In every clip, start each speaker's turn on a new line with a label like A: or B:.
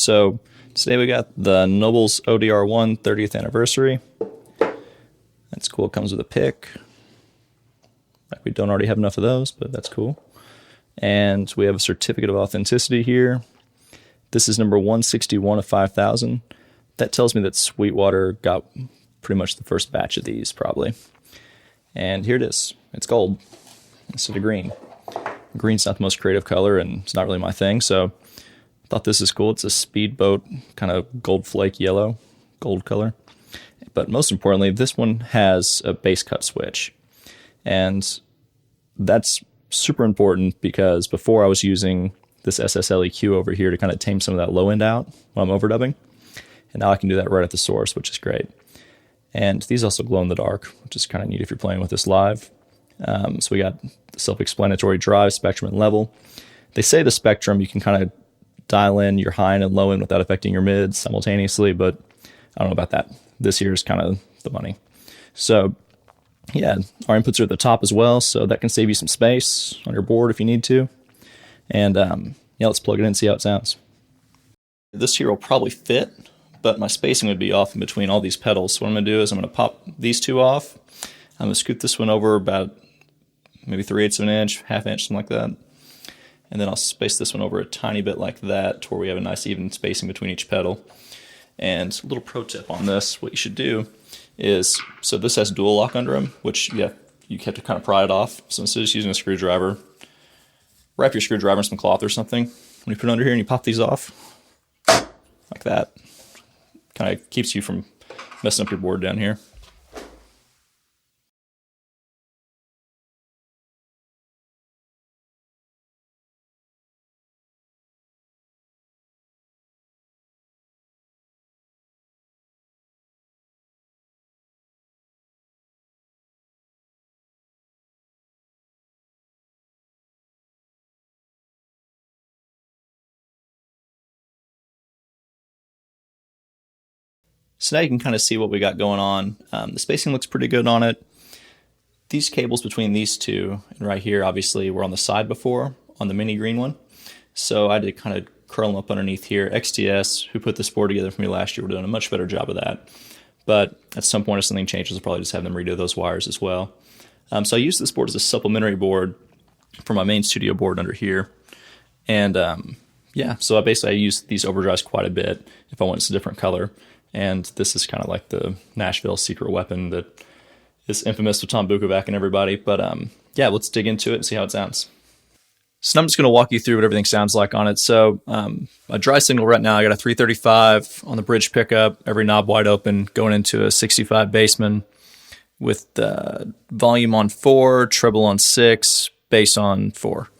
A: So today we got the Nobels ODR-1 30th anniversary. That's cool. It comes with a pick. Like, we don't already have enough of those, but that's cool. And we have a certificate of authenticity here. This is number 161 of 5,000. That tells me that Sweetwater got pretty much the first batch of these, probably. And here it is. It's gold instead of green. Green's not the most creative color, and it's not really my thing, so I thought this is cool. It's a speedboat, kind of gold flake yellow, gold color. But most importantly, this one has a bass cut switch. And that's super important because before I was using this SSL-EQ over here to kind of tame some of that low end out while I'm overdubbing. And now I can do that right at the source, which is great. And these also glow in the dark, which is kind of neat if you're playing with this live. So we got the self-explanatory drive, spectrum, and level. They say the spectrum, you can kind of dial in your high end and low end without affecting your mids simultaneously, but I don't know about that. This here is kind of the money. So yeah, our inputs are at the top as well, so that can save you some space on your board if you need to. And yeah, let's plug it in and see how it sounds. This here will probably fit, but my spacing would be off in between all these pedals. So what I'm going to do is I'm going to pop these two off. I'm going to scoot this one over about maybe 3/8 of an inch, ½ inch, something like that. And then I'll space this one over a tiny bit like that to where we have a nice even spacing between each pedal. And a little pro tip on this, what you should do is, so this has dual lock under them, which you have to kind of pry it off. So instead of just using a screwdriver, wrap your screwdriver in some cloth or something. When you put it under here and you pop these off, like that, kind of keeps you from messing up your board down here. So now you can kind of see what we got going on. The spacing looks pretty good on it. These cables between these two and right here, obviously, were on the side before on the mini green one. So I had to kind of curl them up underneath here. XTS, who put this board together for me last year, were doing a much better job of that. But at some point, if something changes, I'll probably just have them redo those wires as well. So I use this board as a supplementary board for my main studio board under here. And yeah, so I use these overdrives quite a bit if I want a different color. And this is kind of like the Nashville secret weapon that is infamous with Tom Bukovac and everybody. But yeah, let's dig into it and see how it sounds. So I'm just going to walk you through what everything sounds like on it. So a dry signal right now, I got a 335 on the bridge pickup, every knob wide open, going into a 65 Bassman with volume on 4, treble on 6, bass on 4.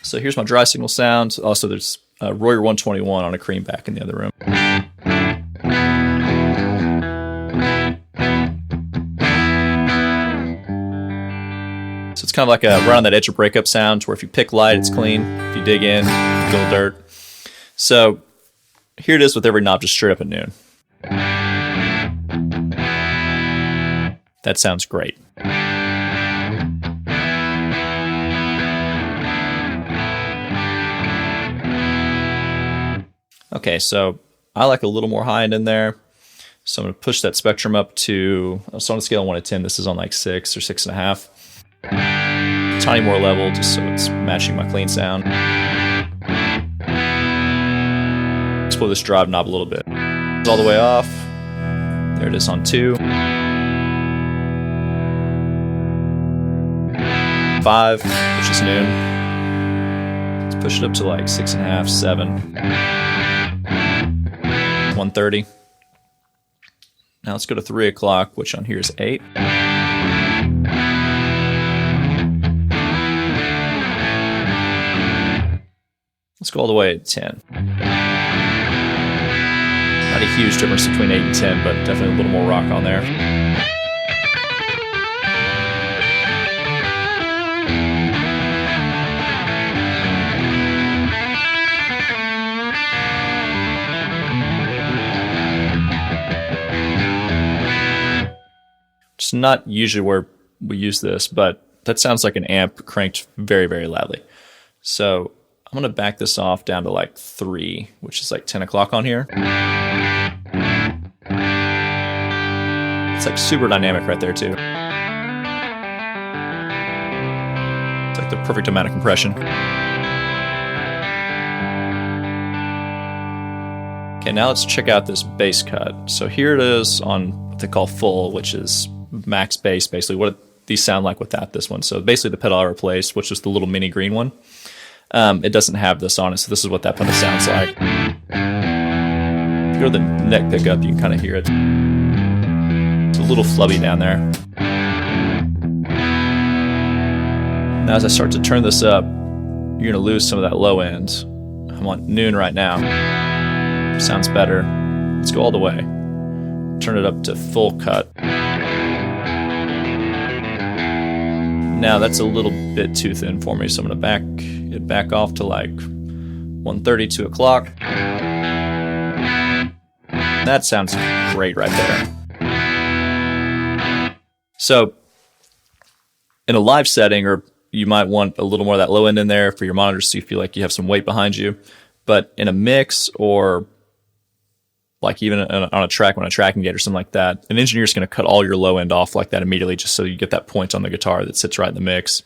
A: So here's my dry signal sound. Also, there's a Royer 121 on a cream back in the other room. So it's kind of like right on that edge of breakup sound, where if you pick light, it's clean. If you dig in, you feel dirt. So here it is with every knob just straight up at noon. That sounds great. Okay, so I like a little more high end in there. So I'm going to push that spectrum up to, so on a scale of 1 to 10, this is on like 6 or 6.5. Tiny more level, just so it's matching my clean sound. Explore this drive knob a little bit. All the way off. There it is on 2. 5, which is noon. Let's push it up to like 6.5, 7. 130. Now let's go to 3 o'clock, which on here is 8. Let's go all the way to 10. Not a huge difference between 8 and 10, but definitely a little more rock on there. It's not usually where we use this, but that sounds like an amp cranked very, very loudly. So I'm gonna back this off down to like 3, which is like 10 o'clock on here. It's like super dynamic right there too. It's like the perfect amount of compression. Okay, now let's check out this bass cut. So here it is on what they call full, which is max bass, basically what these sound like without this one. So basically the pedal I replaced, which is the little mini green one, it doesn't have this on it, so this is what that pedal sounds like. If you go to the neck pickup, you can kind of hear it. It's a little flubby down there. Now as I start to turn this up, you're gonna lose some of that low end. I'm on noon right now. Sounds better. Let's go all the way. Turn it up to full cut. Now that's a little bit too thin for me, so I'm gonna back off to like 1:30, 2 o'clock. That sounds great right there. So in a live setting, or you might want a little more of that low end in there for your monitors so you feel like you have some weight behind you. But in a mix, or like even on a track, on a tracking gate or something like that, an engineer's going to cut all your low end off like that immediately, just so you get that point on the guitar that sits right in the mix.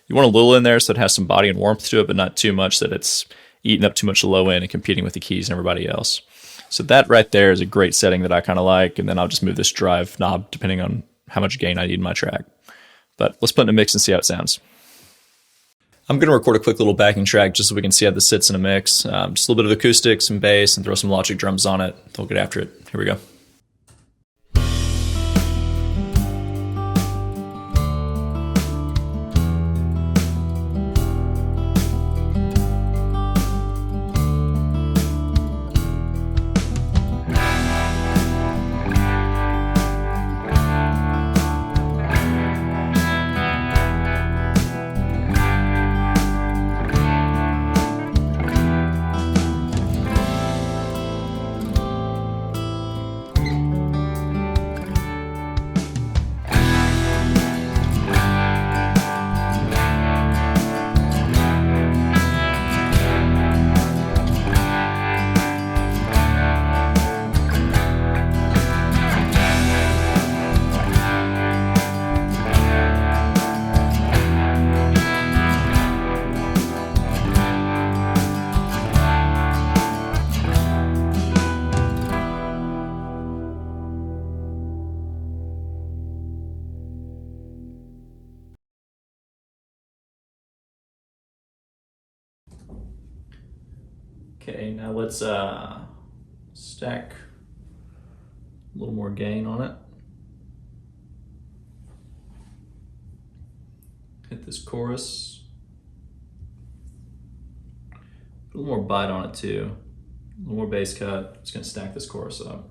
A: You want a little in there so it has some body and warmth to it, but not too much that it's eating up too much low end and competing with the keys and everybody else. So that right there is a great setting that I kind of like, and then I'll just move this drive knob depending on how much gain I need in my track. But let's put it in a mix and see how it sounds. I'm going to record a quick little backing track just so we can see how this sits in a mix. Just a little bit of acoustics, some bass, and throw some Logic drums on it. We'll get after it. Here we go. Okay, now let's stack a little more gain on it. Hit this chorus. Put a little more bite on it too. A little more bass cut. It's gonna stack this chorus up.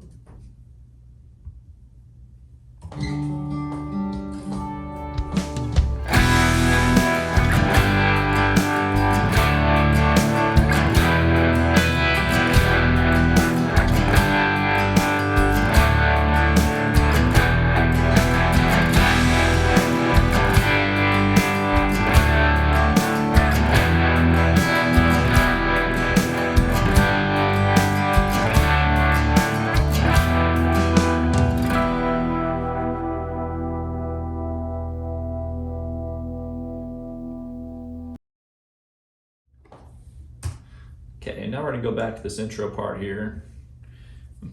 A: Okay, now we're gonna go back to this intro part here.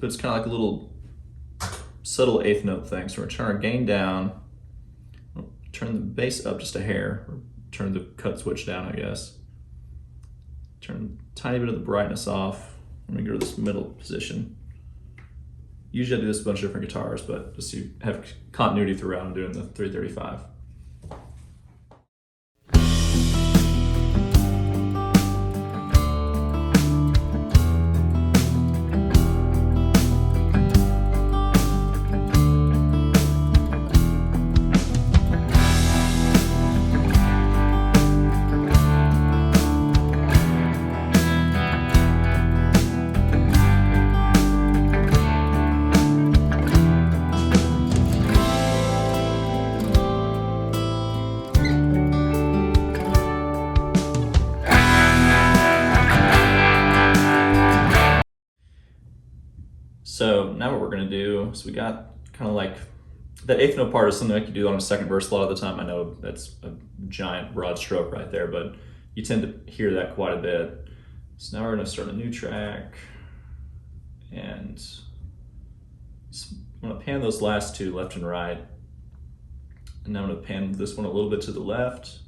A: It's kind of like a little subtle eighth note thing. So we're gonna turn our gain down, turn the bass up just a hair, or turn the cut switch down, I guess. Turn a tiny bit of the brightness off. I'm gonna go to this middle position. Usually I do this with a bunch of different guitars, but just so you have continuity throughout, I'm doing the 335. So now what we're gonna do is we got kind of like, that eighth note part is something like you do on a second verse a lot of the time. I know that's a giant broad stroke right there, but you tend to hear that quite a bit. So now we're gonna start a new track, and I'm gonna pan those last two left and right. And now I'm gonna pan this one a little bit to the left,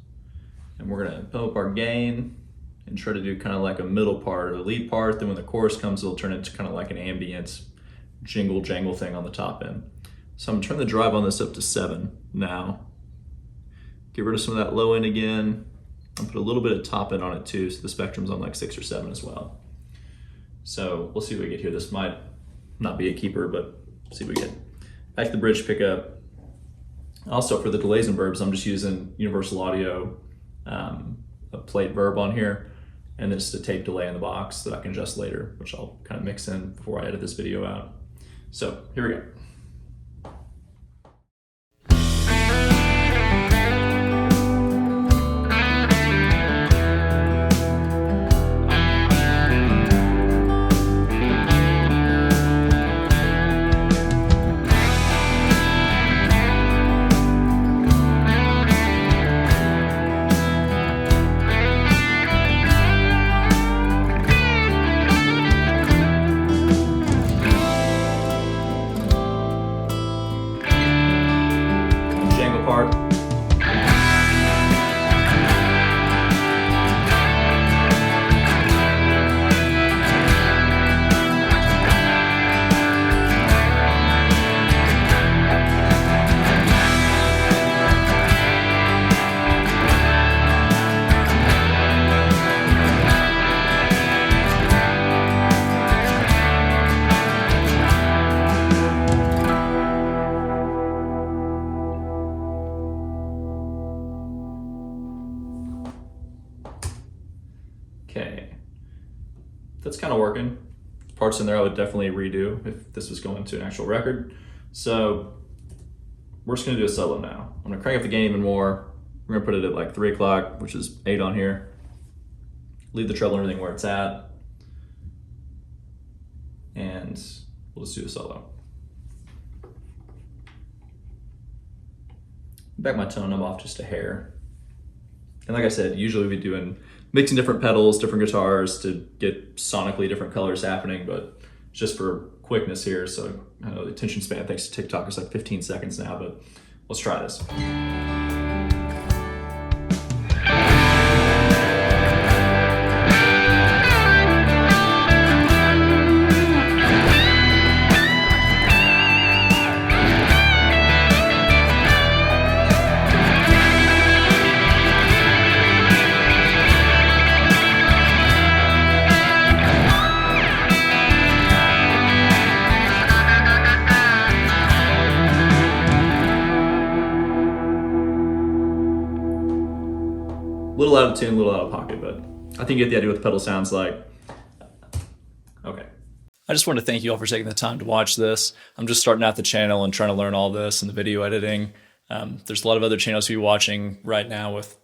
A: and we're gonna build up our gain and try to do kind of like a middle part or the lead part. Then when the chorus comes, it'll turn into kind of like an ambient jingle jangle thing on the top end. So I'm turning the drive on this up to 7 now. Get rid of some of that low end again, and put a little bit of top end on it too, so the spectrum's on like 6 or 7 as well. So we'll see what we get here. This might not be a keeper, but see what we get. Back to the bridge pickup. Also for the delays and verbs, I'm just using Universal Audio, a plate verb on here, and then just a tape delay in the box that I can adjust later, which I'll kind of mix in before I edit this video out. So here we go. Part. Okay, that's kind of working. Parts in there I would definitely redo if this was going to an actual record. So we're just gonna do a solo now. I'm gonna crank up the gain even more. We're gonna put it at like 3 o'clock, which is 8 on here. Leave the treble and everything where it's at. And we'll just do a solo. Back my tone knob off just a hair. And like I said, usually we'd be doing mixing different pedals, different guitars to get sonically different colors happening, but just for quickness here. So I know the attention span thanks to TikTok is like 15 seconds now, but let's try this. Little out of tune, little out of pocket, but I think you get the idea what the pedal sounds like. Okay. I just want to thank you all for taking the time to watch this. I'm just starting out the channel and trying to learn all this and the video editing. There's a lot of other channels you'll be watching right now with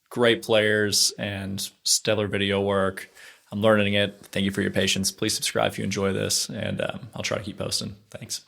A: great players and stellar video work. I'm learning it. Thank you for your patience. Please subscribe if you enjoy this, and I'll try to keep posting. Thanks.